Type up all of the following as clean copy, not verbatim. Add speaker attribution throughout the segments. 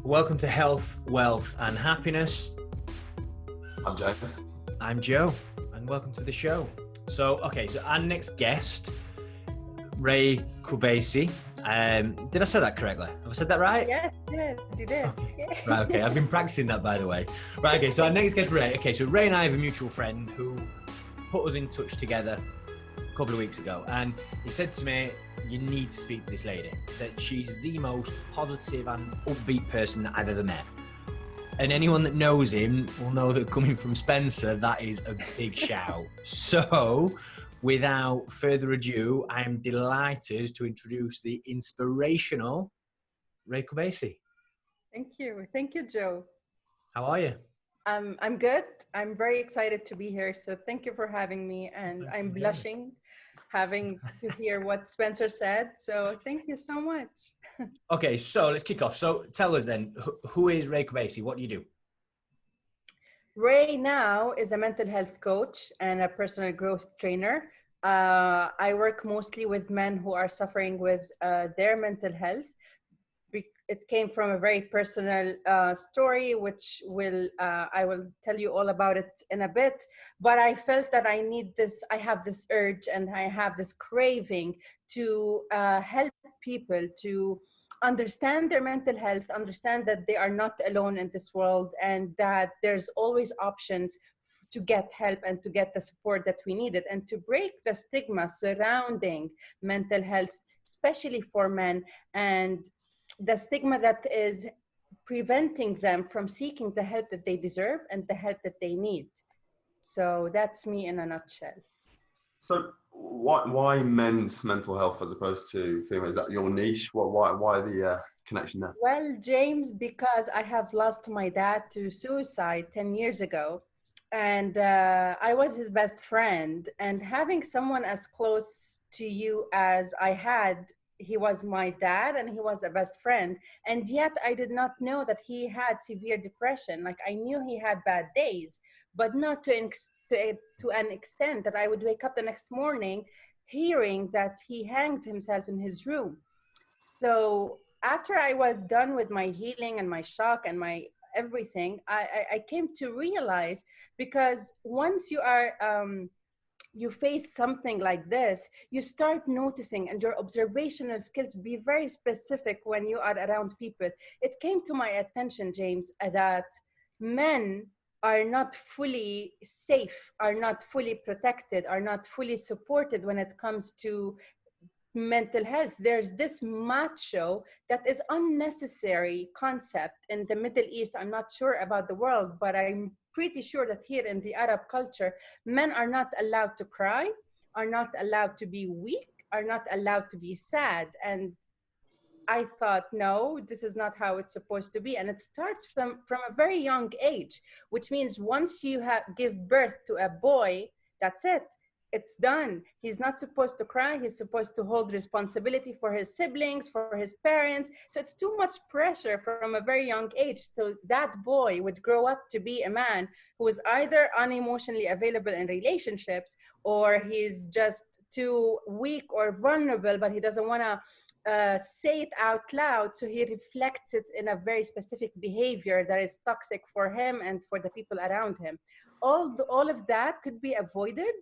Speaker 1: Welcome to Health, Wealth and Happiness.
Speaker 2: I'm James.
Speaker 1: I'm Joe, and welcome to the show. So our next guest, Ray Kobeissi. Did I say that correctly? Have I said that right?
Speaker 3: Yes, you did.
Speaker 1: Okay. Right, okay. I've been practicing that, by the way. Right, okay. So our next guest, Ray. Okay, so Ray and I have a mutual friend who put us in touch together a couple of weeks ago, and he said to me, "You need to speak to this lady." He said she's the most positive and upbeat person that I've ever met. And anyone that knows him will know that coming from Spencer, that is a big shout. So, without further ado, I am delighted to introduce the inspirational Ray Kobeissi.
Speaker 3: Thank you, Joe.
Speaker 1: How are you?
Speaker 3: I'm good. I'm very excited to be here. So thank you for having me, and I'm blushing having to hear what Spencer said. So thank you so much.
Speaker 1: Okay, so let's kick off. So tell us then, who is Ray Kobeissi? What do you do?
Speaker 3: Ray now is a mental health coach and a personal growth trainer. I work mostly with men who are suffering with their mental health. It came from a very personal story, which I will tell you all about it in a bit. But I felt that I have this urge and I have this craving to help people to understand their mental health, understand that they are not alone in this world, and that there's always options to get help and to get the support that we needed, and to break the stigma surrounding mental health, especially for men, and the stigma that is preventing them from seeking the help that they deserve and the help that they need. So that's me in a nutshell.
Speaker 2: So why men's mental health as opposed to female? Is that your niche? Why the connection there?
Speaker 3: Well, James, because I have lost my dad to suicide 10 years ago, and I was his best friend, and having someone as close to you as I had, he was my dad and he was a best friend, and yet I did not know that he had severe depression. Like, I knew he had bad days, but not to an extent that I would wake up the next morning hearing that he hanged himself in his room. So after I was done with my healing and my shock and my everything, I came to realize, because once you face something like this, you start noticing, and your observational skills be very specific when you are around people. It came to my attention, James, that men are not fully safe, are not fully protected, are not fully supported when it comes to mental health. There's this macho that is unnecessary concept in the Middle East. I'm not sure about the world, but I'm pretty sure that here in the Arab culture, men are not allowed to cry, are not allowed to be weak, are not allowed to be sad. And I thought, no, this is not how it's supposed to be. And it starts from a very young age, which means once you give birth to a boy, that's it. It's done. He's not supposed to cry. He's supposed to hold responsibility for his siblings, for his parents. So it's too much pressure from a very young age. So that boy would grow up to be a man who is either unemotionally available in relationships, or he's just too weak or vulnerable, but he doesn't want to say it out loud. So he reflects it in a very specific behavior that is toxic for him and for the people around him. All of that could be avoided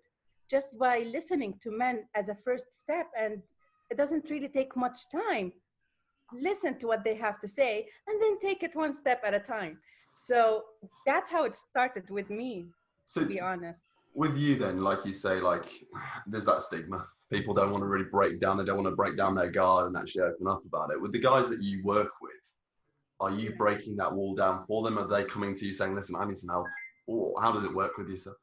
Speaker 3: just by listening to men as a first step. And it doesn't really take much time. Listen to what they have to say and then take it one step at a time. So that's how it started with me, to be honest.
Speaker 2: With you then, like you say, like there's that stigma. People don't want to really break down. They don't want to break down their guard and actually open up about it. With the guys that you work with, are you breaking that wall down for them? Are they coming to you saying, listen, I need some help? Or how does it work with you, sir?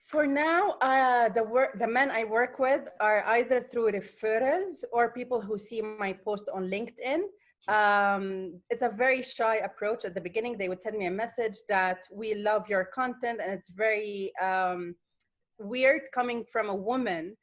Speaker 3: For now, the men I work with are either through referrals or people who see my post on LinkedIn. It's a very shy approach. At the beginning, they would send me a message that we love your content, and it's very weird coming from a woman.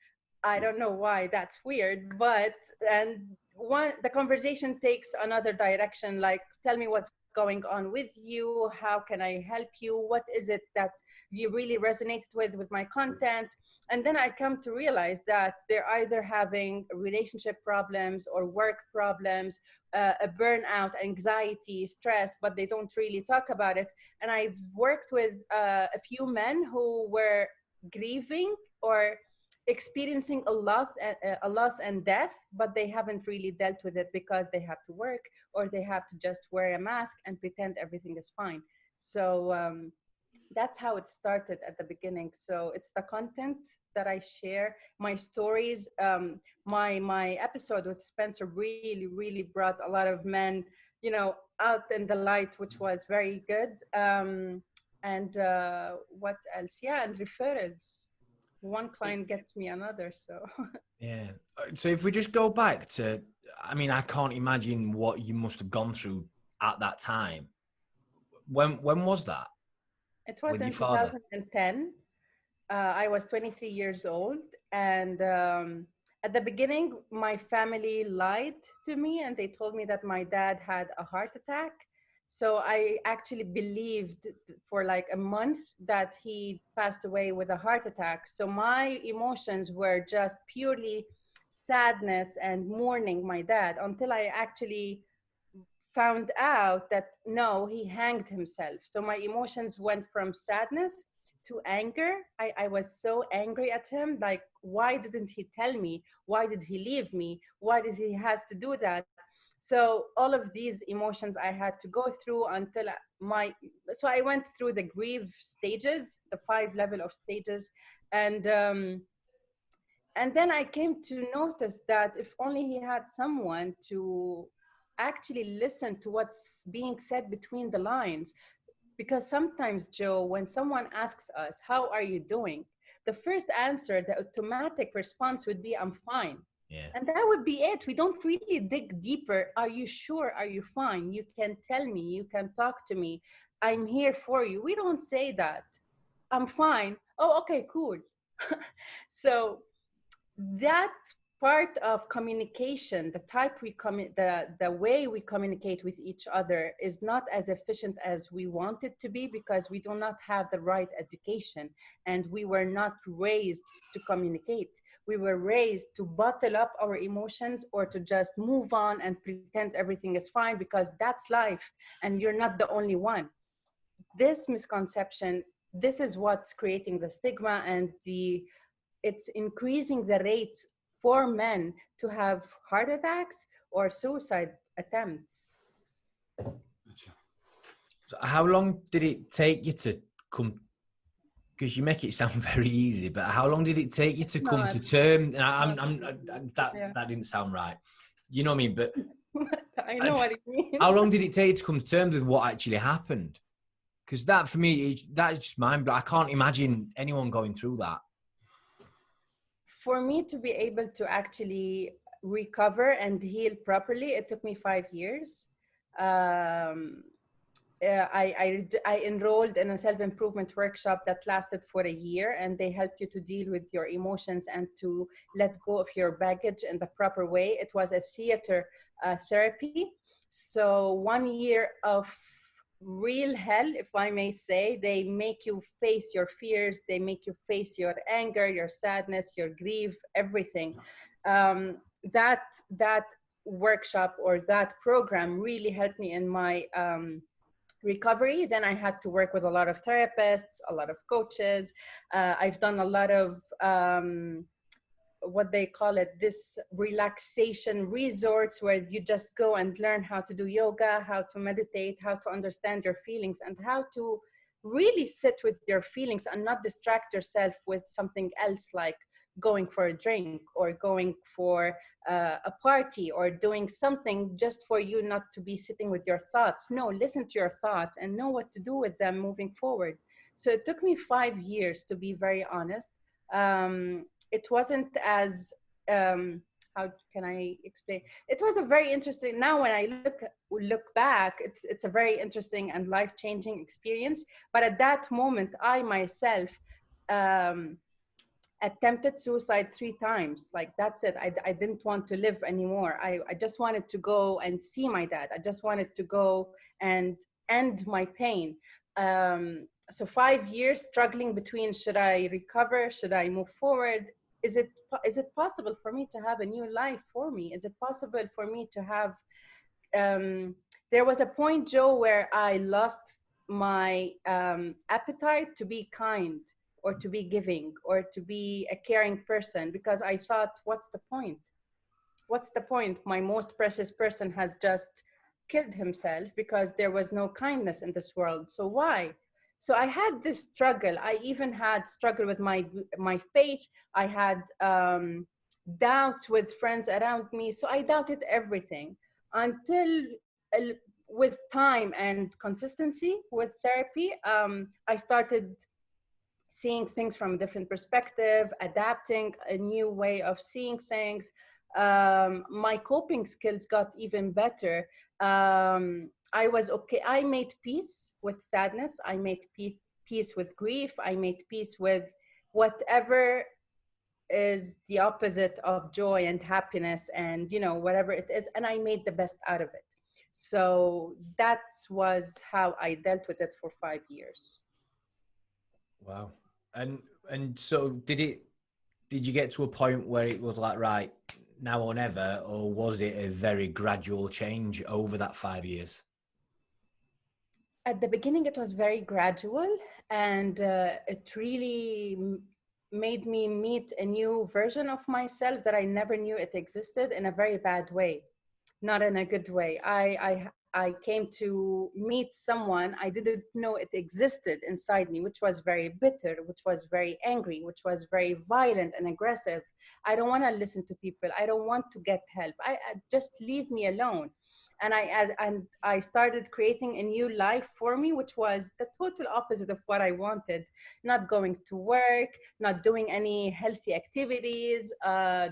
Speaker 3: I don't know why that's weird, but the conversation takes another direction, like, tell me what's going on with you? How can I help you? What is it that you really resonated with my content? And then I come to realize that they're either having relationship problems or work problems, a burnout, anxiety, stress, but they don't really talk about it. And I've worked with a few men who were grieving or experiencing a loss and death, but they haven't really dealt with it because they have to work, or they have to just wear a mask and pretend everything is fine. So that's how it started at the beginning. So it's the content that I share, my stories. My episode with Spencer really brought a lot of men, out in the light, which was very good. And what else? Yeah, and referrals. One client gets me another. So
Speaker 1: Yeah. So if we just go back to, I mean, I can't imagine what you must have gone through at that time. When was that?
Speaker 3: it was
Speaker 1: With
Speaker 3: in
Speaker 1: your father?
Speaker 3: 2010. I was 23 years old, and at the beginning, my family lied to me, and they told me that my dad had a heart attack. So I actually believed for like a month that he passed away with a heart attack. So my emotions were just purely sadness and mourning my dad, until I actually found out that no, he hanged himself. So my emotions went from sadness to anger. I was so angry at him. Like, why didn't he tell me? Why did he leave me? Why did he has to do that? So all of these emotions I had to go through until so I went through the grief stages, the 5 level of stages. And then I came to notice that if only he had someone to actually listen to what's being said between the lines. Because sometimes, Joe, when someone asks us, how are you doing? The first answer, the automatic response would be, I'm fine.
Speaker 1: Yeah.
Speaker 3: And that would be it. We don't really dig deeper. Are you sure? Are you fine? You can tell me. You can talk to me. I'm here for you. We don't say that. I'm fine. Oh, okay, cool. So that part of communication, the type the way we communicate with each other is not as efficient as we want it to be, because we do not have the right education, and we were not raised to communicate. We were raised to bottle up our emotions, or to just move on and pretend everything is fine because that's life and you're not the only one. This misconception, this is what's creating the stigma, and it's increasing the rates for men to have heart attacks or suicide attempts.
Speaker 1: So how long did it take you to come? Because you make it sound very easy, but how long did it take you to come to terms? That didn't sound right. You know what I mean? But
Speaker 3: I know what it means.
Speaker 1: How long did it take you to come to terms with what actually happened? Because that, for me, that is just mind. But I can't imagine anyone going through that.
Speaker 3: For me to be able to actually recover and heal properly, it took me 5 years. I enrolled in a self-improvement workshop that lasted for a year, and they help you to deal with your emotions and to let go of your baggage in the proper way. It was a theater therapy. So 1 year of real hell, if I may say. They make you face your fears, they make you face your anger, your sadness, your grief, everything. That workshop or that program really helped me in my recovery. Then I had to work with a lot of therapists, a lot of coaches. I've done a lot of what they call it, this relaxation resorts, where you just go and learn how to do yoga, how to meditate, how to understand your feelings, and how to really sit with your feelings and not distract yourself with something else, like going for a drink or going for a party or doing something just for you not to be sitting with your thoughts. No, listen to your thoughts and know what to do with them moving forward. So it took me 5 years, to be very honest. It wasn't as how can I explain? It was a very interesting. Now, when I look back, it's a very interesting and life-changing experience. But at that moment, I myself attempted suicide 3 times. Like, that's it. I didn't want to live anymore. I just wanted to go and see my dad. I just wanted to go and end my pain. So 5 years struggling between, should I recover? Should I move forward? Is it possible for me to have a new life for me? Is it possible for me to have, there was a point, Joe, where I lost my appetite to be kind or to be giving or to be a caring person, because I thought, what's the point? What's the point? My most precious person has just killed himself because there was no kindness in this world. So why? So I had this struggle. I even had struggle with my faith. I had doubts with friends around me. So I doubted everything until with time and consistency with therapy, I started seeing things from a different perspective, adapting a new way of seeing things. My coping skills got even better. I was okay. I made peace with sadness. I made peace with grief. I made peace with whatever is the opposite of joy and happiness and, whatever it is. And I made the best out of it. So that was how I dealt with it for 5 years.
Speaker 1: Wow. And so did you get to a point where it was like, right, now or never, or was it a very gradual change over that 5 years?
Speaker 3: At the beginning, it was very gradual, and it really made me meet a new version of myself that I never knew it existed, in a very bad way, not in a good way. I came to meet someone I didn't know it existed inside me, which was very bitter, which was very angry, which was very violent and aggressive. I don't want to listen to people. I don't want to get help. I just leave me alone. And I started creating a new life for me, which was the total opposite of what I wanted. Not going to work, not doing any healthy activities,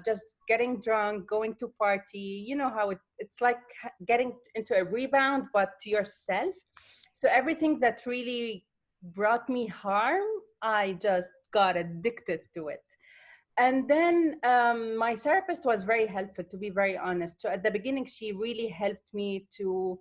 Speaker 3: just getting drunk, going to party. You know how it's like getting into a rebound, but to yourself. So everything that really brought me harm, I just got addicted to it. And then my therapist was very helpful, to be very honest. So at the beginning, she really helped me to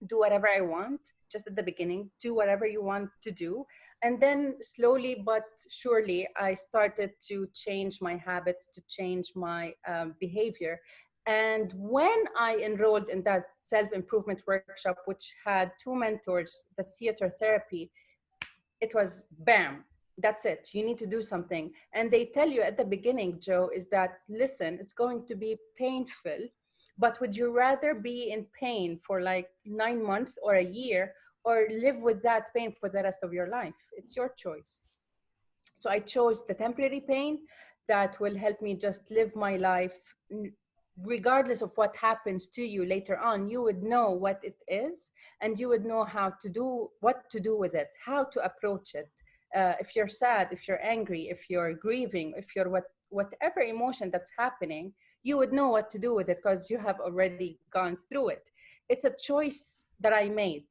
Speaker 3: do whatever I want, just at the beginning, do whatever you want to do. And then slowly but surely, I started to change my habits, to change my behavior. And when I enrolled in that self-improvement workshop, which had 2 mentors, the theater therapy, it was bam, that's it. You need to do something. And they tell you at the beginning, Joe, is that, listen, it's going to be painful, but would you rather be in pain for like 9 months or a year, or live with that pain for the rest of your life? It's your choice. So I chose the temporary pain that will help me just live my life. Regardless of what happens to you later on, you would know what it is, and you would know what to do with it, how to approach it. If you're sad, if you're angry, if you're grieving, if you're whatever emotion that's happening, you would know what to do with it because you have already gone through it. It's a choice that I made.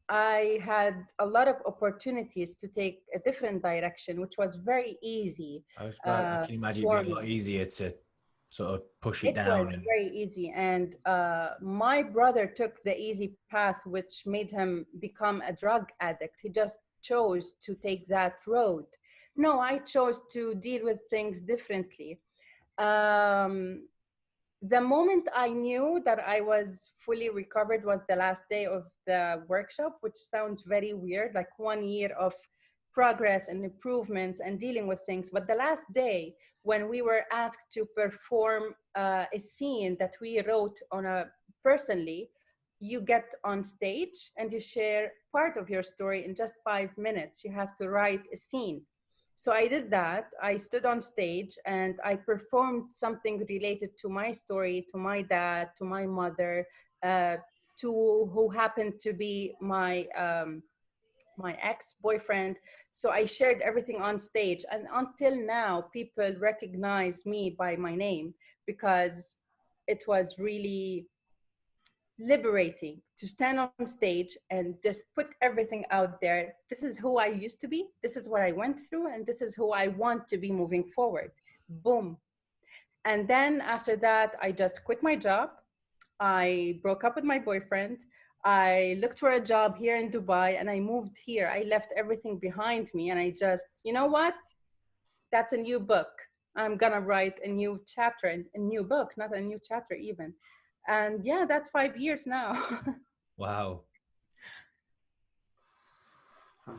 Speaker 3: I had a lot of opportunities to take a different direction, which was very easy.
Speaker 1: I can imagine it'd be a lot easier to sort of push it down.
Speaker 3: It was very easy. And my brother took the easy path, which made him become a drug addict. He just chose to take that road. No, I chose to deal with things differently. The moment I knew that I was fully recovered was the last day of the workshop, which sounds very weird, like 1 year of progress and improvements and dealing with things. But the last day, when we were asked to perform a scene that we wrote personally, you get on stage and you share part of your story in just 5 minutes. You have to write a scene. So I did that. I stood on stage and I performed something related to my story, to my dad, to my mother, to who happened to be my ex-boyfriend. So I shared everything on stage. And until now, people recognize me by my name because it was really liberating to stand on stage and just put everything out there. This is who I used to be. This is what I went through. And this is who I want to be moving forward. Boom. And then after that, I just quit my job. I broke up with my boyfriend. I looked for a job here in Dubai and I moved here. I left everything behind me and I just, you know what? That's a new book. I'm gonna write a new chapter, a new book, not a new chapter even. And yeah, that's 5 years now.
Speaker 1: Wow.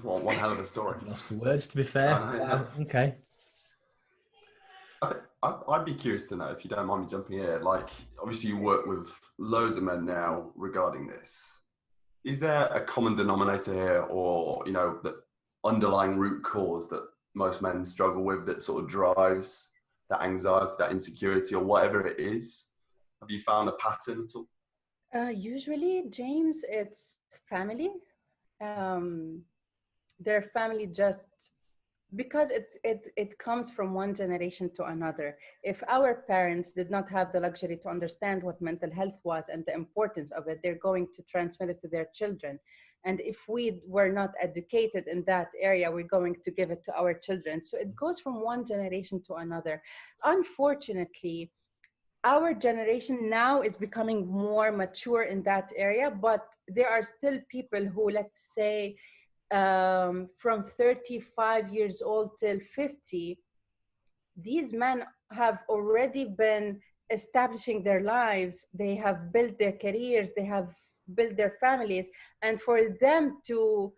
Speaker 2: Well, one hell of a story.
Speaker 1: Lost for words, to be fair.
Speaker 2: I know,
Speaker 1: Wow. Okay.
Speaker 2: I'd be curious to know, if you don't mind me jumping in, like, obviously you work with loads of men now regarding this. Is there a common denominator here, or, you know, the underlying root cause that most men struggle with that sort of drives that anxiety, that insecurity, or whatever it is? Have you found a pattern at all?
Speaker 3: Usually, James, it's family. Their family just, because it comes from one generation to another. If our parents did not have the luxury to understand what mental health was and the importance of it, they're going to transmit it to their children. And if we were not educated in that area, we're going to give it to our children. So it goes from one generation to another. Unfortunately, our generation now is becoming more mature in that area, but there are still people who, let's say, from 35 years old till 50, these men have already been establishing their lives. They have built their careers, they have built their families. And for them to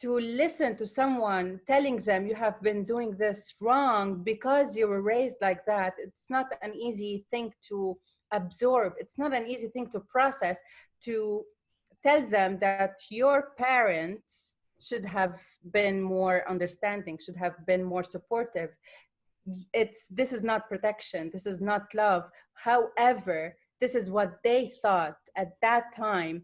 Speaker 3: listen to someone telling them you have been doing this wrong because you were raised like that, it's not an easy thing to absorb. It's not an easy thing to process, to tell them that your parents should have been more understanding, should have been more supportive. This is not protection, this is not love. However, this is what they thought at that time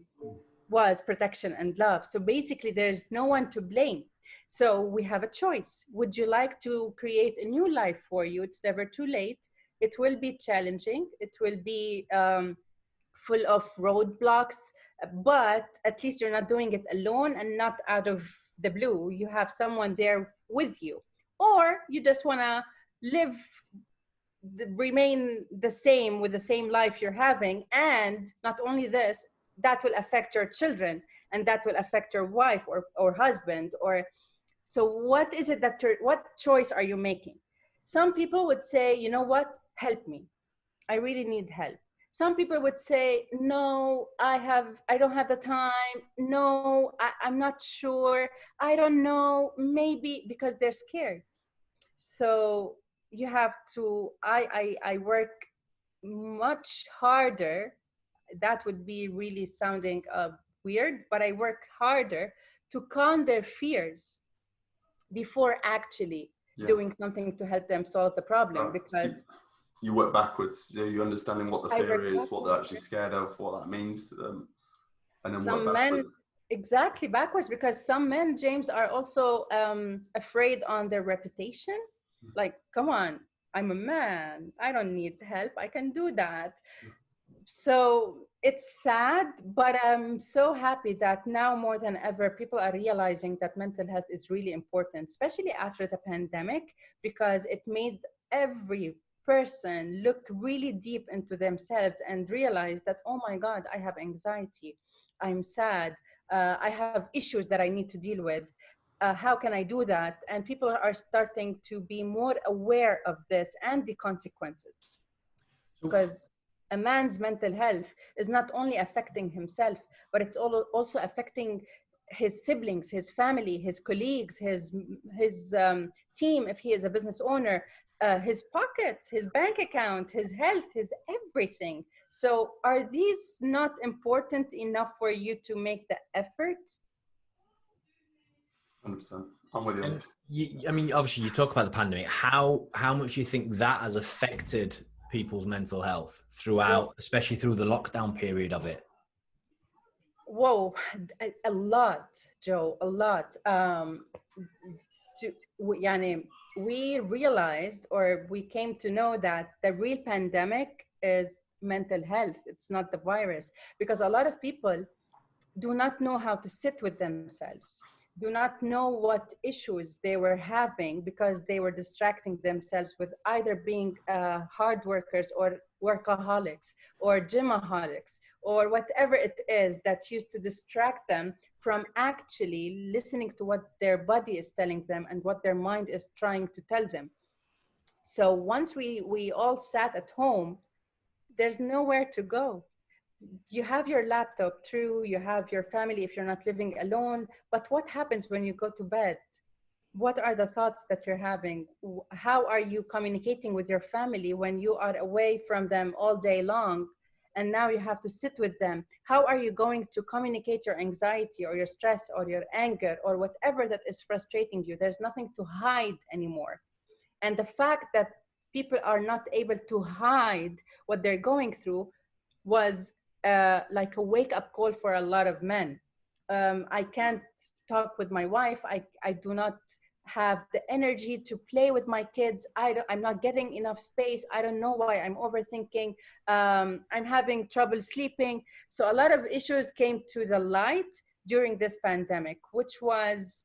Speaker 3: was protection and love. So basically there's no one to blame. So we have a choice. Would you like to create a new life for you? It's never too late. It will be challenging, it will be full of roadblocks, but at least you're not doing it alone and not out of the blue. You have someone there with you. Or you just want to live, remain the same with the same life you're having. And not only this, that will affect your children and that will affect your wife or husband. Or so what is it that what choice are you making? Some people would say, you know what, help me, I really need help. Some people would say, no, I don't have the time. No, I'm not sure. I don't know, maybe, because they're scared. So you have to, I work much harder. That would be really sounding weird, but I work harder to calm their fears before actually doing something to help them solve the problem. Because
Speaker 2: you work backwards. You understanding what the fear is, what they're actually scared of, what that means to them, and then
Speaker 3: some
Speaker 2: work backwards.
Speaker 3: Men, exactly, backwards, because some men, James, are also afraid on their reputation. Like, come on, I'm a man, I don't need help, I can do that. So it's sad, but I'm so happy that now more than ever, people are realizing that mental health is really important, especially after the pandemic, because it made every person look really deep into themselves and realize that, oh my God, I have anxiety, I'm sad, I have issues that I need to deal with. How can I do that? And people are starting to be more aware of this and the consequences. Because a man's mental health is not only affecting himself, but it's also affecting his siblings, his family, his colleagues, his team, if he is a business owner, his pockets, his bank account, his health, his everything. So are these not important enough for you to make the effort?
Speaker 2: 100%. I'm with you on this.
Speaker 1: I mean, obviously you talk about the pandemic. How much do you think that has affected people's mental health throughout, especially through the lockdown period of it?
Speaker 3: Whoa, a lot, Joe, a lot. We realized, or we came to know, that the real pandemic is mental health. It's not the virus, because a lot of people do not know how to sit with themselves, do not know what issues they were having, because they were distracting themselves with either being hard workers or workaholics or gymaholics or whatever it is that used to distract them from actually listening to what their body is telling them and what their mind is trying to tell them. So once we all sat at home, there's nowhere to go. You have your laptop, true, you have your family if you're not living alone, but what happens when you go to bed? What are the thoughts that you're having? How are you communicating with your family when you are away from them all day long and now you have to sit with them? How are you going to communicate your anxiety or your stress or your anger or whatever that is frustrating you? There's nothing to hide anymore. And the fact that people are not able to hide what they're going through was like a wake-up call for a lot of men. I can't talk with my wife. I do not have the energy to play with my kids. I'm not getting enough space. I don't know why I'm overthinking. I'm having trouble sleeping. So a lot of issues came to the light during this pandemic, which was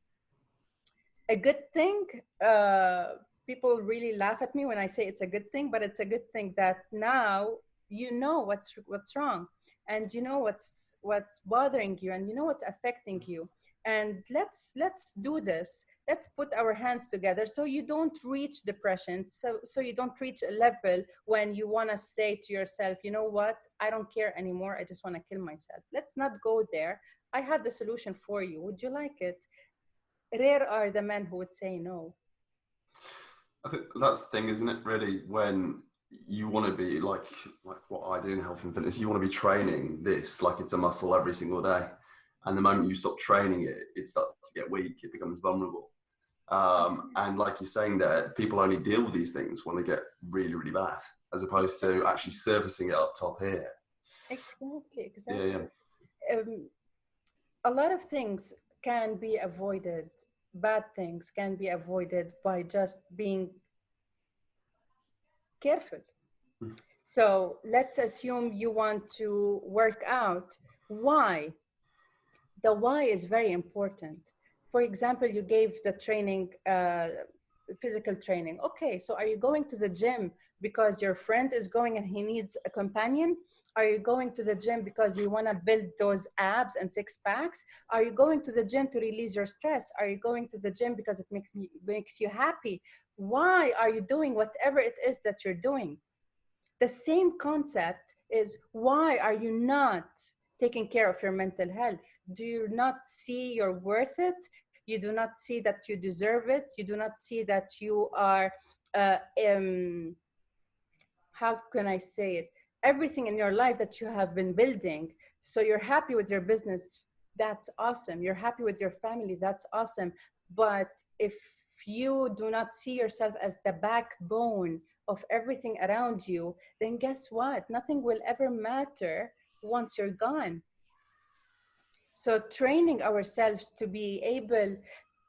Speaker 3: a good thing. People really laugh at me when I say it's a good thing, but it's a good thing that now you know what's wrong, and you know what's bothering you, and you know what's affecting you. And let's do this. Let's put our hands together so you don't reach depression, so you don't reach a level when you want to say to yourself, you know what, I don't care anymore, I just want to kill myself. Let's not go there. I have the solution for you. Would you like it? Rare are the men who would say no.
Speaker 2: I think that's the thing, isn't it, really, when you want to be like what I do in health and fitness, you want to be training this like it's a muscle every single day. And the moment you stop training it, it starts to get weak, it becomes vulnerable. And like you're saying there, people only deal with these things when they get really, really bad, as opposed to actually servicing it up top here.
Speaker 3: Exactly.
Speaker 2: Yeah.
Speaker 3: A lot of things can be avoided. Bad things can be avoided by just being careful. So let's assume you want to work out. Why? The why is very important. For example, you gave the training, physical training. Okay, so are you going to the gym because your friend is going and he needs a companion? Are you going to the gym because you want to build those abs and six packs? Are you going to the gym to release your stress? Are you going to the gym because it makes you happy? Why are you doing whatever it is that you're doing? The same concept is, why are you not taking care of your mental health? Do you not see you're worth it? You do not see that you deserve it? You do not see that you are, how can I say it? Everything in your life that you have been building. So you're happy with your business. That's awesome. You're happy with your family. That's awesome. But if you do not see yourself as the backbone of everything around you, then guess what? Nothing will ever matter once you're gone. So training ourselves to be able,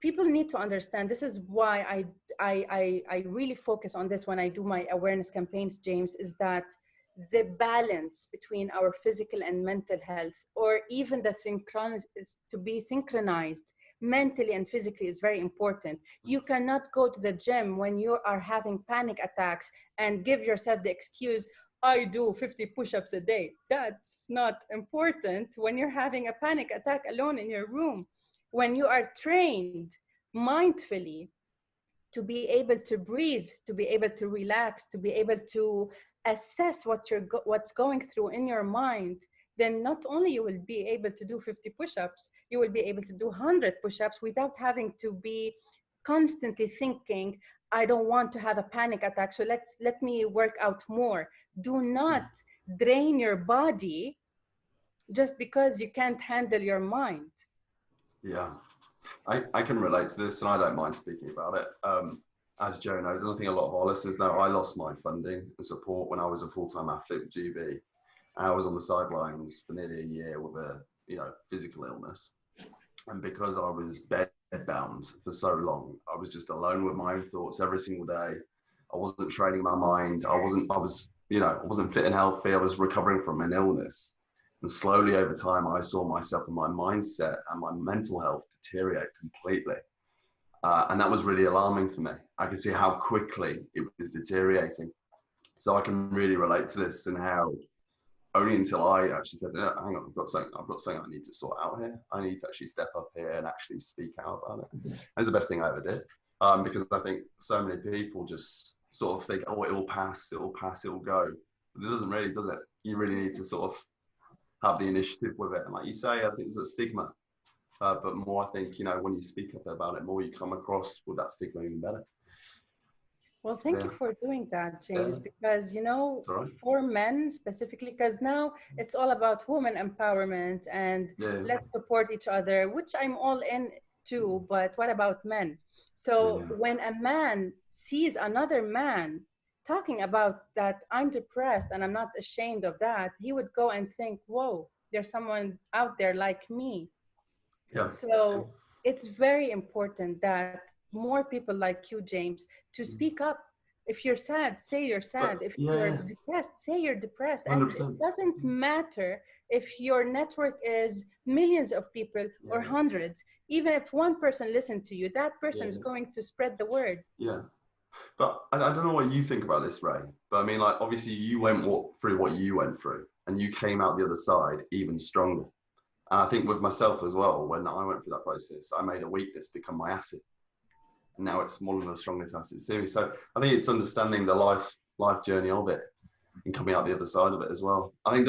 Speaker 3: people need to understand, this is why I really focus on this when I do my awareness campaigns, James, is that the balance between our physical and mental health, or even the to be synchronized mentally and physically, is very important. You cannot go to the gym when you are having panic attacks and give yourself the excuse, I do 50 push-ups a day. That's not important when you're having a panic attack alone in your room. When you are trained mindfully to be able to breathe, to be able to relax, to be able to assess what's going through in your mind, then not only you will be able to do 50 push-ups, you will be able to do 100 push-ups without having to be constantly thinking, I don't want to have a panic attack, so let me work out more. Do not drain your body just because you can't handle your mind.
Speaker 2: Yeah, I can relate to this, and I don't mind speaking about it. As Joe knows, and I think a lot of our listeners know, I lost my funding and support when I was a full-time athlete with GB. And I was on the sidelines for nearly a year with a physical illness. And because I was bedbound for so long, I was just alone with my own thoughts every single day. I wasn't training my mind. I was I wasn't fit and healthy. I was recovering from an illness. And slowly over time, I saw myself and my mindset and my mental health deteriorate completely. And that was really alarming for me. I could see how quickly it was deteriorating. So I can really relate to this, and how only until I actually said, no, hang on, I've got something I need to sort out here. I need to actually step up here and actually speak out about it. That's the best thing I ever did. Because I think so many people just sort of think, oh, it will pass, it will go. But it doesn't really, does it? You really need to sort of have the initiative with it. And like you say, I think there's a stigma. But more, I think, when you speak up about it, more you come across with that stigma even better.
Speaker 3: Well, thank you for doing that, James, because, for men specifically, because now it's all about women empowerment and let's support each other, which I'm all in too, but what about men? So when a man sees another man talking about that, I'm depressed and I'm not ashamed of that, he would go and think, whoa, there's someone out there like me.
Speaker 2: Yeah.
Speaker 3: So it's very important that more people like you, James, to speak up. If you're sad, say you're sad. If you're depressed, say you're depressed. 100%. And it doesn't matter if your network is millions of people or hundreds. Even if one person listens to you, that person is going to spread the word.
Speaker 2: Yeah. But I don't know what you think about this, Ray. But I mean, like, obviously you went through what you went through, and you came out the other side even stronger. And I think with myself as well, when I went through that process, I made a weakness become my asset. And now it's one of the strongest assets to me. So I think it's understanding the life journey of it and coming out the other side of it as well. I think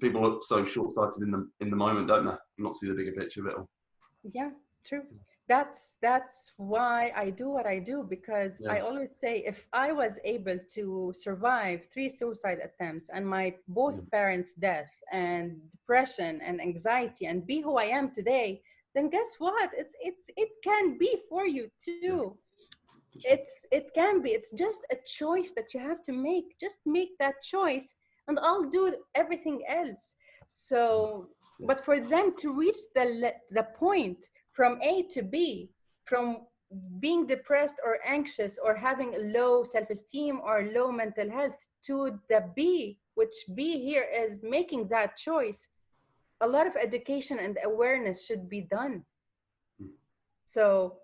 Speaker 2: people look so short-sighted in the moment, don't they? And not see the bigger picture of it all.
Speaker 3: Yeah, true. That's why I do what I do, because I always say, if I was able to survive 3 suicide attempts and my both parents' death and depression and anxiety and be who I am today, then guess what? It can be for you too. It can be. It's just a choice that you have to make. Just make that choice, and I'll do everything else. So, but for them to reach the point from A to B, from being depressed or anxious or having low self-esteem or low mental health, to the B, which B here is making that choice, a lot of education and awareness should be done. So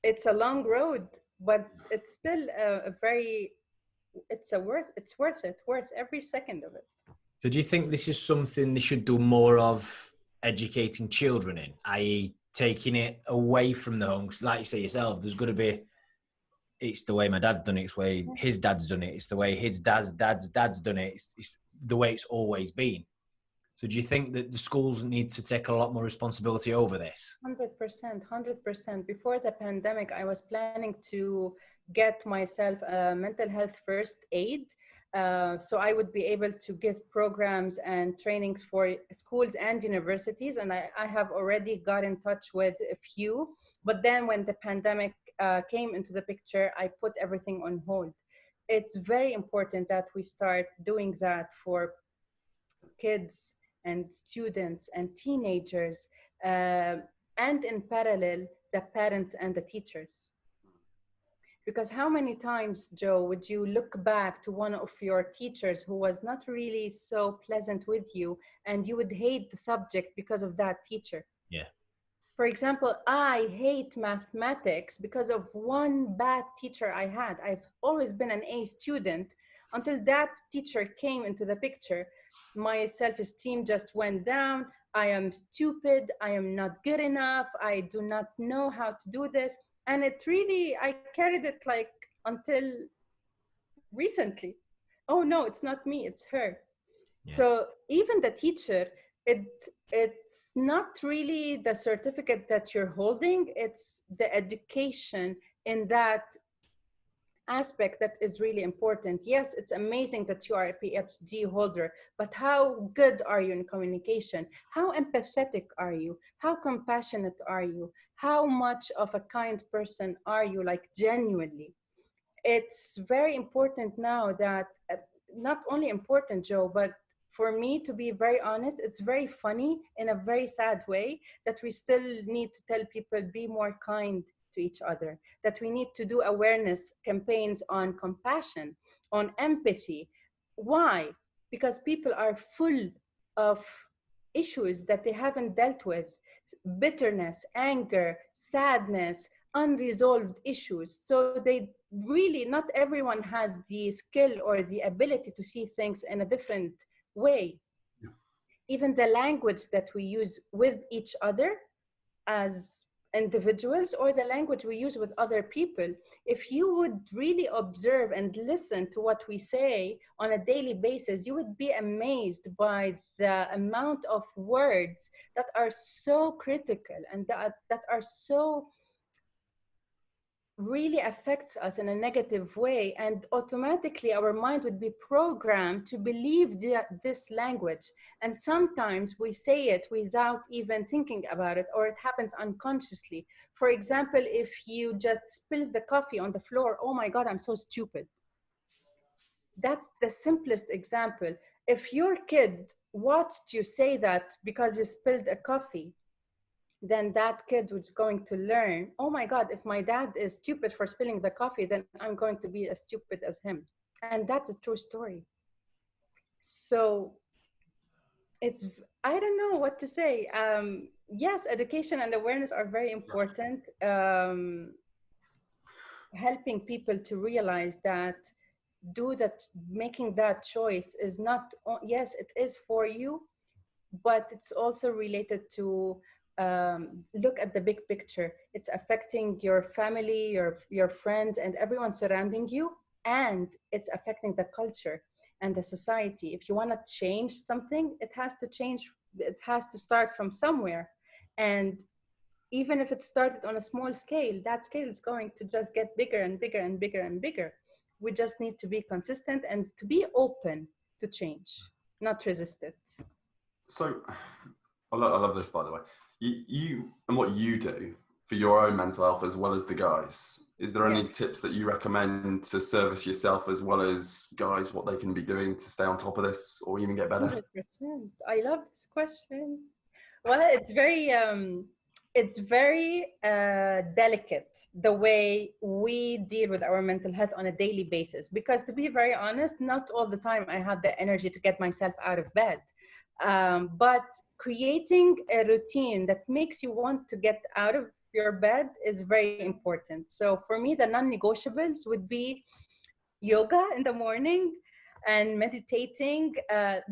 Speaker 3: it's a long road, but it's still it's worth every second of it.
Speaker 1: So do you think this is something they should do more of, educating children in, i.e. taking it away from the home? Because like you say yourself, there's got to be, it's the way my dad's done it, it's the way his dad's done it, it's the way his dad's done it, it's the way it's always been. So do you think that the schools need to take a lot more responsibility over this?
Speaker 3: 100%. Before the pandemic, I was planning to get myself a mental health first aid. So I would be able to give programs and trainings for schools and universities. And I have already got in touch with a few. But then when the pandemic came into the picture, I put everything on hold. It's very important that we start doing that for kids and students and teenagers, and in parallel, the parents and the teachers. Because how many times, Joe, would you look back to one of your teachers who was not really so pleasant with you, and you would hate the subject because of that teacher?
Speaker 1: Yeah.
Speaker 3: For example, I hate mathematics because of one bad teacher I had. I've always been an A student until that teacher came into the picture. My self-esteem just went down. I am stupid. I am not good enough. I do not know how to do this. And it really, I carried it like until recently. Oh no, it's not me, it's her. Yeah. So even the teacher, it's not really the certificate that you're holding, it's the education in that aspect that is really important. Yes, it's amazing that you are a PhD holder, but how good are you in communication? How empathetic are you? How compassionate are you? How much of a kind person are you, like genuinely? It's very important now that, not only important, Joe, but for me, to be very honest, it's very funny in a very sad way that we still need to tell people, be more kind to each other, that we need to do awareness campaigns on compassion, on empathy. Why? Because people are full of issues that they haven't dealt with: bitterness, anger, sadness, unresolved issues. So they really, not everyone has the skill or the ability to see things in a different way. Even the language that we use with each other as individuals, or the language we use with other people, if you would really observe and listen to what we say on a daily basis, you would be amazed by the amount of words that are so critical and that are so really affects us in a negative way, and automatically our mind would be programmed to believe this language. And sometimes we say it without even thinking about it, or it happens unconsciously. For example, if you just spill the coffee on the floor, oh my god, I'm so stupid. That's the simplest example. If your kid watched you say that because you spilled a coffee, then that kid was going to learn, oh my God, if my dad is stupid for spilling the coffee, then I'm going to be as stupid as him. And that's a true story. So it's, I don't know what to say. Yes, education and awareness are very important. Helping people to realize that making that choice is not, yes, it is for you, but it's also related to look at the big picture. It's affecting your family, your friends, and everyone surrounding you, and it's affecting the culture and the society. If you want to change something, it has to change. It has to start from somewhere, and even if it started on a small scale, that scale is going to just get bigger and bigger and bigger and bigger. We just need to be consistent and to be open to change, not resist it.
Speaker 2: So, I love this, by the way. You and what you do for your own mental health as well as the guys. Is there any tips that you recommend to service yourself as well as guys, what they can be doing to stay on top of this or even get better?
Speaker 3: 100%. I love this question. Well, it's very delicate the way we deal with our mental health on a daily basis. Because to be very honest, not all the time I have the energy to get myself out of bed. But creating a routine that makes you want to get out of your bed is very important. So for me, the non-negotiables would be yoga in the morning and meditating.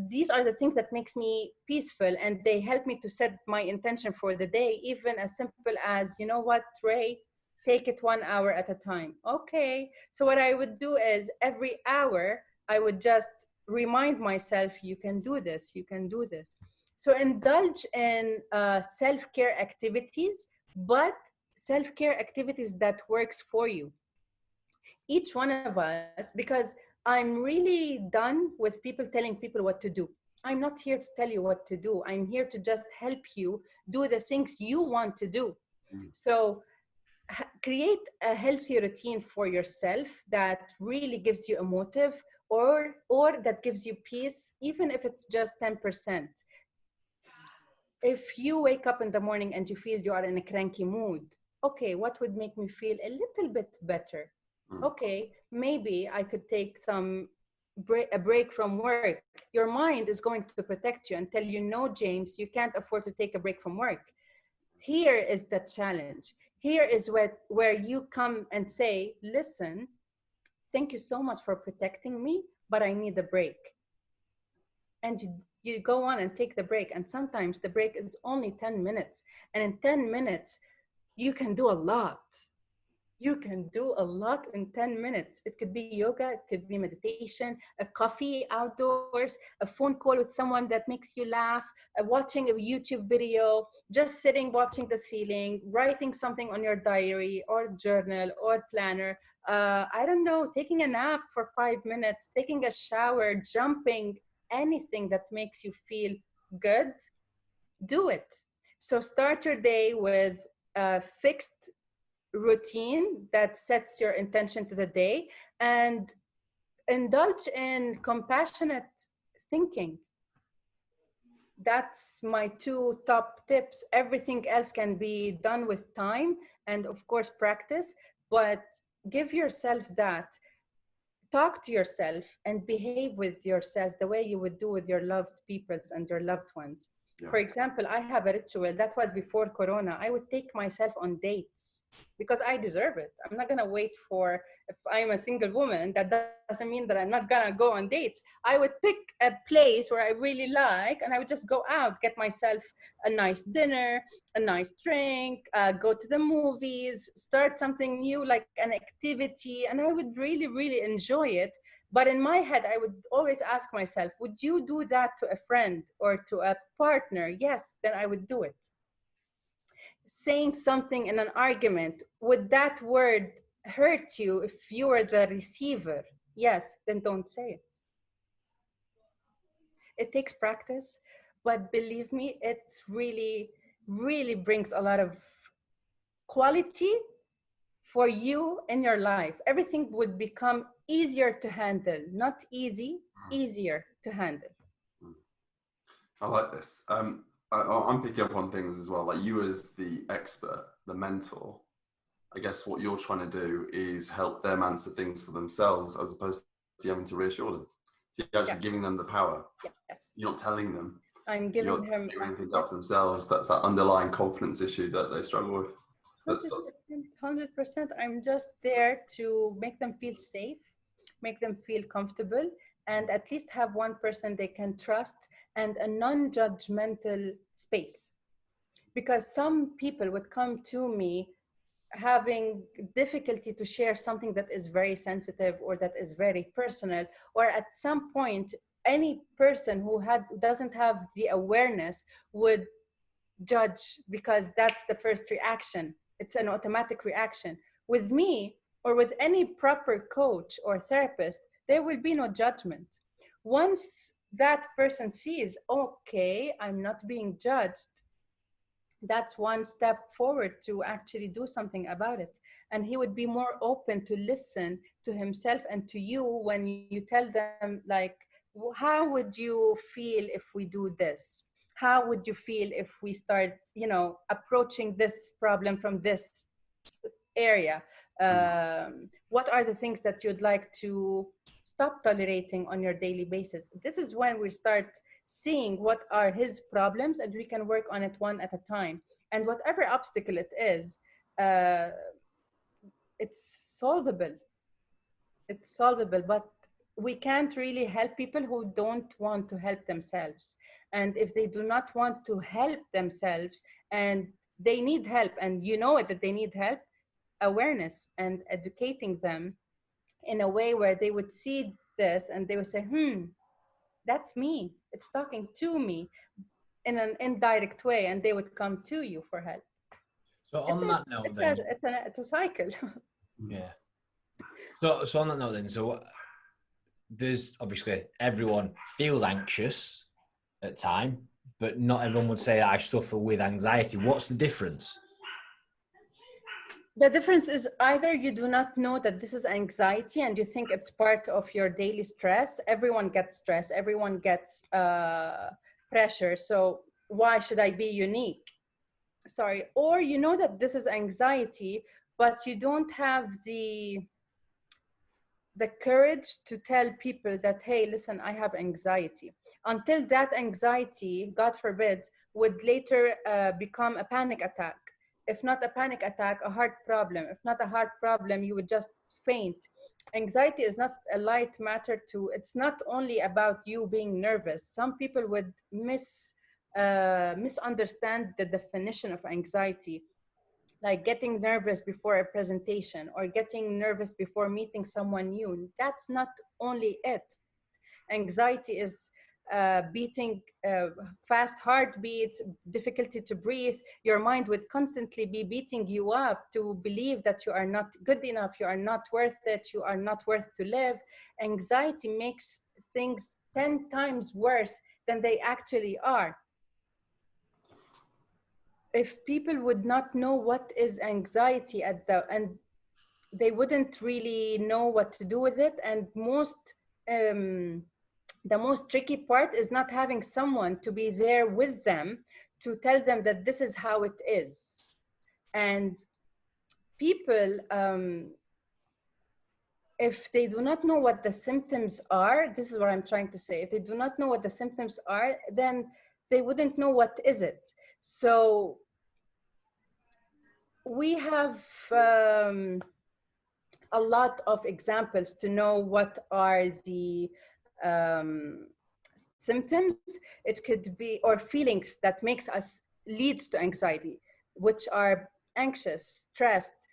Speaker 3: These are the things that makes me peaceful, and they help me to set my intention for the day, even as simple as, you know what, Ray, take it 1 hour at a time. Okay, so what I would do is every hour I would just remind myself, you can do this, you can do this. So indulge in self-care activities, but self-care activities that works for you, each one of us, because I'm really done with people telling people what to do. I'm not here to tell you what to do. I'm here to just help you do the things you want to do. So create a healthy routine for yourself that really gives you a motive, or that gives you peace, even if it's just 10%. If you wake up in the morning and you feel you are in a cranky mood, okay, what would make me feel a little bit better? Okay, maybe I could take a break from work. Your mind is going to protect you and tell you, no, James, you can't afford to take a break from work. Here is the challenge. Here is where you come and say, listen, thank you so much for protecting me, but I need a break. And you go on and take the break. And sometimes the break is only 10 minutes. And in 10 minutes, you can do a lot. You can do a lot in 10 minutes. It could be yoga, it could be meditation, a coffee outdoors, a phone call with someone that makes you laugh, watching a YouTube video, just sitting watching the ceiling, writing something on your diary or journal or planner. I don't know, taking a nap for 5 minutes, taking a shower, jumping, anything that makes you feel good, do it. So start your day with a fixed routine that sets your intention to the day, and indulge in compassionate thinking. That's my 2 top tips. Everything else can be done with time and of course practice, but give yourself that. talk to yourself and behave with yourself the way you would do with your loved peoples and your loved ones.
Speaker 2: Yeah.
Speaker 3: For example, I have a ritual that was before Corona. I would take myself on dates because I deserve it. I'm not gonna wait for, if I'm a single woman, that doesn't mean that I'm not gonna go on dates. I would pick a place where I really like, and I would just go out, get myself a nice dinner, a nice drink, go to the movies, start something new like an activity, and I would really, really enjoy it. But in my head, I would always ask myself, would you do that to a friend or to a partner? Yes, then I would do it. Saying something in an argument, would that word hurt you if you were the receiver? Yes, then don't say it. It takes practice, but believe me, it really, really brings a lot of quality for you in your life. Everything would become easier to handle, not easy, easier to handle.
Speaker 2: I like this. I'm picking up on things as well. Like you as the expert, the mentor, I guess what you're trying to do is help them answer things for themselves as opposed to having to reassure them. So you're actually giving them the power.
Speaker 3: Yes.
Speaker 2: You're not telling them.
Speaker 3: I'm giving
Speaker 2: You're
Speaker 3: him
Speaker 2: figuring things out for themselves. That's that underlying confidence issue that they struggle with.
Speaker 3: 100%. I'm just there to make them feel safe, make them feel comfortable, and at least have one person they can trust and a non-judgmental space. Because some people would come to me having difficulty to share something that is very sensitive or that is very personal, or at some point any person who doesn't have the awareness would judge, because that's the first reaction. It's an automatic reaction. With me or with any proper coach or therapist, there will be no judgment. Once that person sees, okay, I'm not being judged, that's one step forward to actually do something about it. And he would be more open to listen to himself and to you when you tell them, like, how would you feel if we do this? How would you feel if we start, approaching this problem from this area? What are the things that you'd like to stop tolerating on your daily basis? This is when we start seeing what are his problems, and we can work on it one at a time. And whatever obstacle it is, it's solvable. It's solvable, but we can't really help people who don't want to help themselves. And if they do not want to help themselves and they need help, and you know it, that they need help, awareness and educating them in a way where they would see this and they would say, that's me. It's talking to me in an indirect way, and they would come to you for help.
Speaker 1: So on that note, then,
Speaker 3: it's a cycle.
Speaker 1: Yeah. So on that note, then, so there's obviously everyone feels anxious at time, but not everyone would say I suffer with anxiety. What's the difference?
Speaker 3: The difference is either you do not know that this is anxiety and you think it's part of your daily stress. Everyone gets stress. Everyone gets pressure. So why should I be unique? Sorry. Or you know that this is anxiety, but you don't have the courage to tell people that, hey, listen, I have anxiety. Until that anxiety, God forbid, would later become a panic attack. If not a panic attack, a heart problem. If not a heart problem, you would just faint. Anxiety is not a light matter to, it's not only about you being nervous. Some people would misunderstand the definition of anxiety, like getting nervous before a presentation or getting nervous before meeting someone new. That's not only it. Anxiety is beating fast heartbeats, difficulty to breathe. Your mind would constantly be beating you up to believe that you are not good enough, you are not worth it, you are not worth to live. Anxiety makes things 10 times worse than they actually are. If people would not know what is anxiety and they wouldn't really know what to do with it. And the most tricky part is not having someone to be there with them to tell them that this is how it is. And people, if they do not know what the symptoms are, this is what I'm trying to say. If they do not know what the symptoms are, then they wouldn't know what is it. So we have a lot of examples to know what are the symptoms. It could be, or feelings that makes us, leads to anxiety, which are anxious, stressed,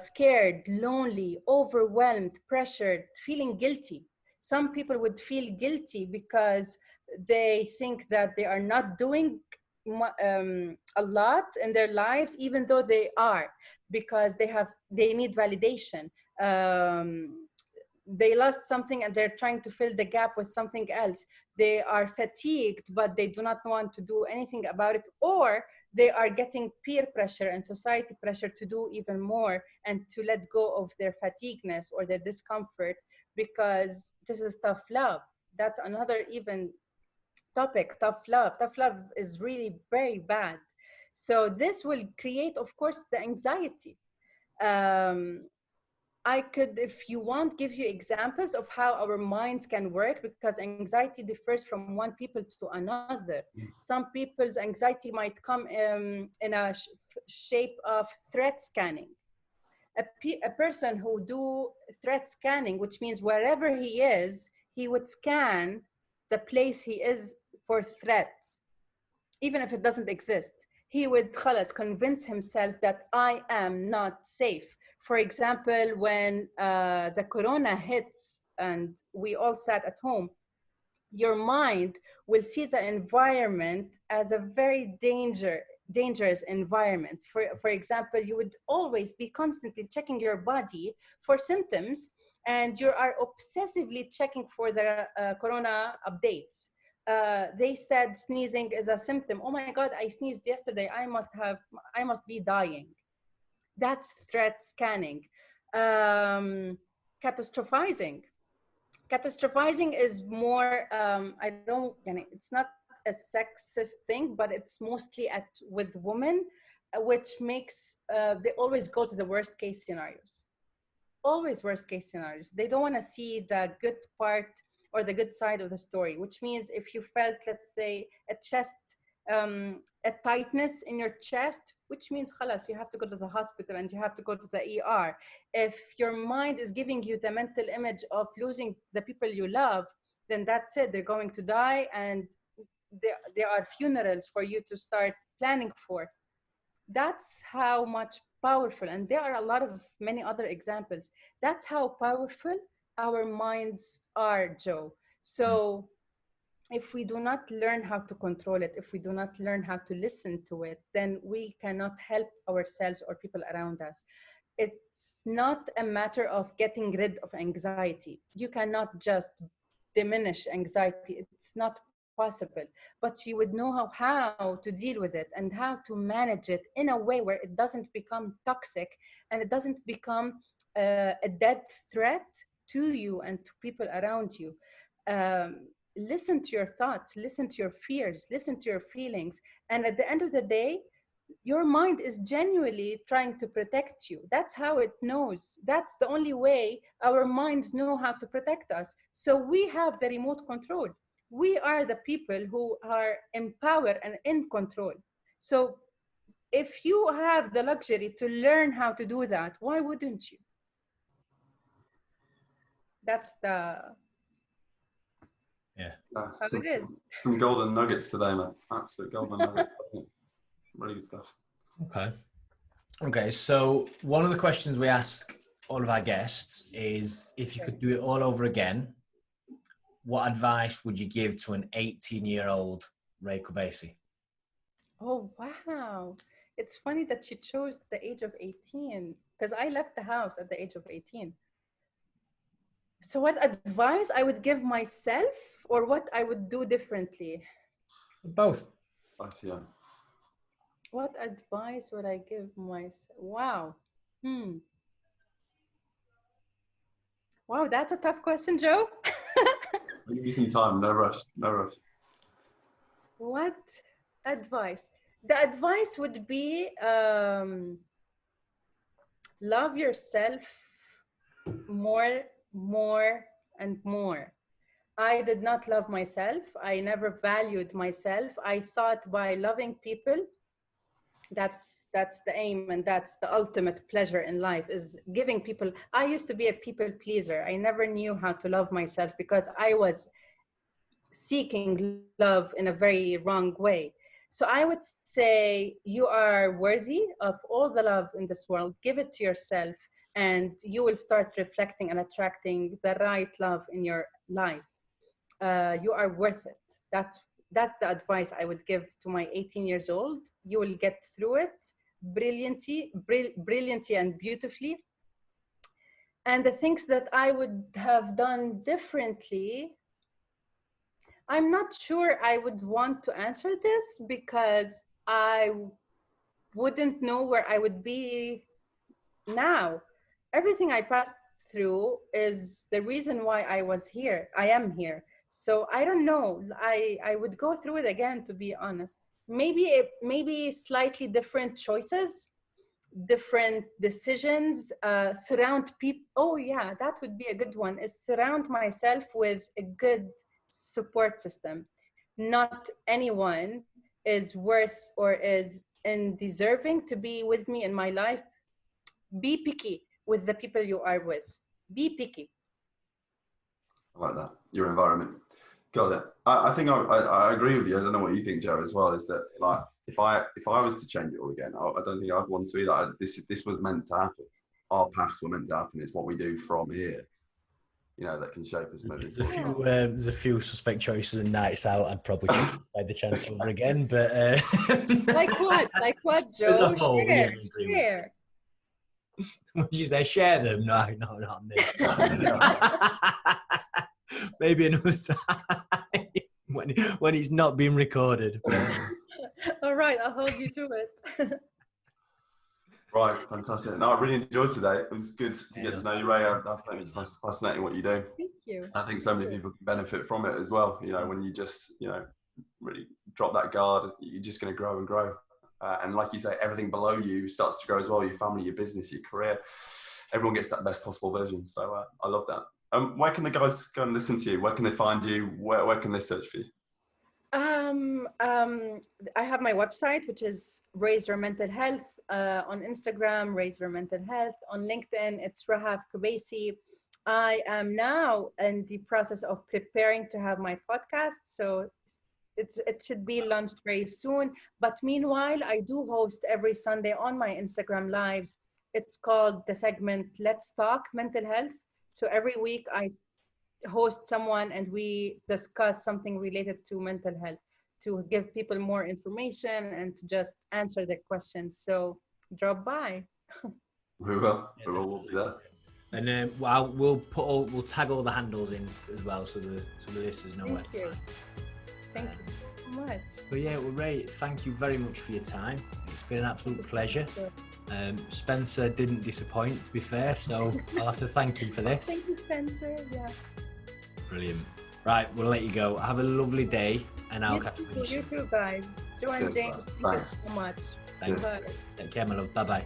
Speaker 3: scared, lonely, overwhelmed, pressured, feeling guilty. Some people would feel guilty because they think that they are not doing a lot in their lives, even though they are, because they need validation. They lost something and they're trying to fill the gap with something else. They are fatigued, but they do not want to do anything about it, or they are getting peer pressure and society pressure to do even more and to let go of their fatigueness or their discomfort, because this is tough love. That's another even topic. Tough love is really very bad. So this will create, of course, the anxiety. I could, if you want, give you examples of how our minds can work, because anxiety differs from one people to another. Some people's anxiety might come in a shape of threat scanning. A person who do threat scanning, which means wherever he is, he would scan the place he is for threats, even if it doesn't exist. He would convince himself that I am not safe. For example, when the corona hits and we all sat at home, your mind will see the environment as a very dangerous environment. For example, you would always be constantly checking your body for symptoms, and you are obsessively checking for the corona updates. They said sneezing is a symptom. Oh my God, I sneezed yesterday. I must be dying. That's threat scanning. Catastrophizing. Catastrophizing is more, it's not a sexist thing, but it's mostly with women, which makes, they always go to the worst case scenarios. Always worst case scenarios. They don't want to see the good part or the good side of the story, which means if you felt, let's say, a tightness in your chest, which means khalas, you have to go to the hospital and you have to go to the ER. If your mind is giving you the mental image of losing the people you love, then that's it. They're going to die, and there are funerals for you to start planning for. That's how much powerful, and there are a lot of many other examples. That's how powerful our minds are, Joe. So if we do not learn how to control it, if we do not learn how to listen to it, then we cannot help ourselves or people around us. It's not a matter of getting rid of anxiety. You cannot just diminish anxiety. It's not possible, but you would know how to deal with it and how to manage it in a way where it doesn't become toxic and it doesn't become a dead threat to you and to people around you. Listen to your thoughts, listen to your fears, listen to your feelings. And at the end of the day, your mind is genuinely trying to protect you. That's how it knows. That's the only way our minds know how to protect us. So we have the remote control. We are the people who are empowered and in control. So if you have the luxury to learn how to do that, why wouldn't you? That's the how it is.
Speaker 2: Some golden nuggets today, man. Absolute golden nuggets. Really good stuff.
Speaker 1: Okay, so one of the questions we ask all of our guests is, if you could do it all over again, what advice would you give to an 18-year-old Ray Kobeissi?
Speaker 3: Oh, wow. It's funny that you chose the age of 18, because I left the house at the age of 18. So what advice I would give myself, or what I would do differently?
Speaker 1: Both.
Speaker 2: Both, yeah.
Speaker 3: What advice would I give myself? Wow. Wow, that's a tough question, Joe.
Speaker 2: I'll give you some time. No rush. No rush.
Speaker 3: What advice? The advice would be love yourself more, more, and more. I did not love myself. I never valued myself. I thought by loving people, that's the aim, and that's the ultimate pleasure in life, is giving people. I used to be a people pleaser. I never knew how to love myself because I was seeking love in a very wrong way. So I would say you are worthy of all the love in this world. Give it to yourself, and you will start reflecting and attracting the right love in your life. You are worth it. That's the advice I would give to my 18 years old. You will get through it brilliantly and beautifully. And the things that I would have done differently, I'm not sure I would want to answer this because I wouldn't know where I would be now. Everything I passed through is the reason why I am here. So I don't know. I would go through it again, to be honest. Maybe slightly different choices, different decisions, surround people. Oh yeah, that would be a good one, is surround myself with a good support system. Not anyone is worth or is deserving to be with me in my life. Be picky with the people you are with. Be picky.
Speaker 2: I like that. Your environment. Got it. I think I agree with you. I don't know what you think, Joe, as well. Is that like if I was to change it all again, I don't think I'd want to either. This was meant to happen. Our paths were meant to happen. It's what we do from here, that can shape us moving forward.
Speaker 1: There's a few suspect choices and nights out. I'd probably try the chance over again, but
Speaker 3: like what? Like what, Joe?
Speaker 1: Share. Would you say share them? No, not this. Maybe another time when it's not being recorded.
Speaker 3: All right, I'll hold you to it.
Speaker 2: Right, fantastic. No, I really enjoyed today. It was good to get to know you, Ray. I think it's fascinating what you do.
Speaker 3: Thank you.
Speaker 2: I think so many people can benefit from it as well. When you just, really drop that guard, you're just going to grow and grow. And like you say, everything below you starts to grow as well. Your family, your business, your career. Everyone gets that best possible version. So I love that. Where can the guys go and listen to you? Where can they find you? Where can they search for you?
Speaker 3: I have my website, which is Raise Your Mental Health. On Instagram, Raise Your Mental Health. On LinkedIn, it's Ray Kobeissi. I am now in the process of preparing to have my podcast, so it should be launched very soon. But meanwhile, I do host every Sunday on my Instagram lives. It's called the segment Let's Talk Mental Health. So every week I host someone and we discuss something related to mental health, to give people more information and to just answer their questions. So drop by.
Speaker 2: We will. We'll be there.
Speaker 1: And we'll tag all the handles in as well, so the listeners know where.
Speaker 3: Thank you so much.
Speaker 1: But yeah, well, Ray, thank you very much for your time. It's been an absolute pleasure. Spencer didn't disappoint, to be fair, so I'll have to thank him for this.
Speaker 3: Thank you, Spencer. Yeah.
Speaker 1: Brilliant. Right, we'll let you go. Have a lovely day, and I'll catch up with you.
Speaker 3: You too, guys. Joe and James, thank you so much.
Speaker 1: Thanks.
Speaker 3: Bye.
Speaker 1: Take care, my love. Bye-bye.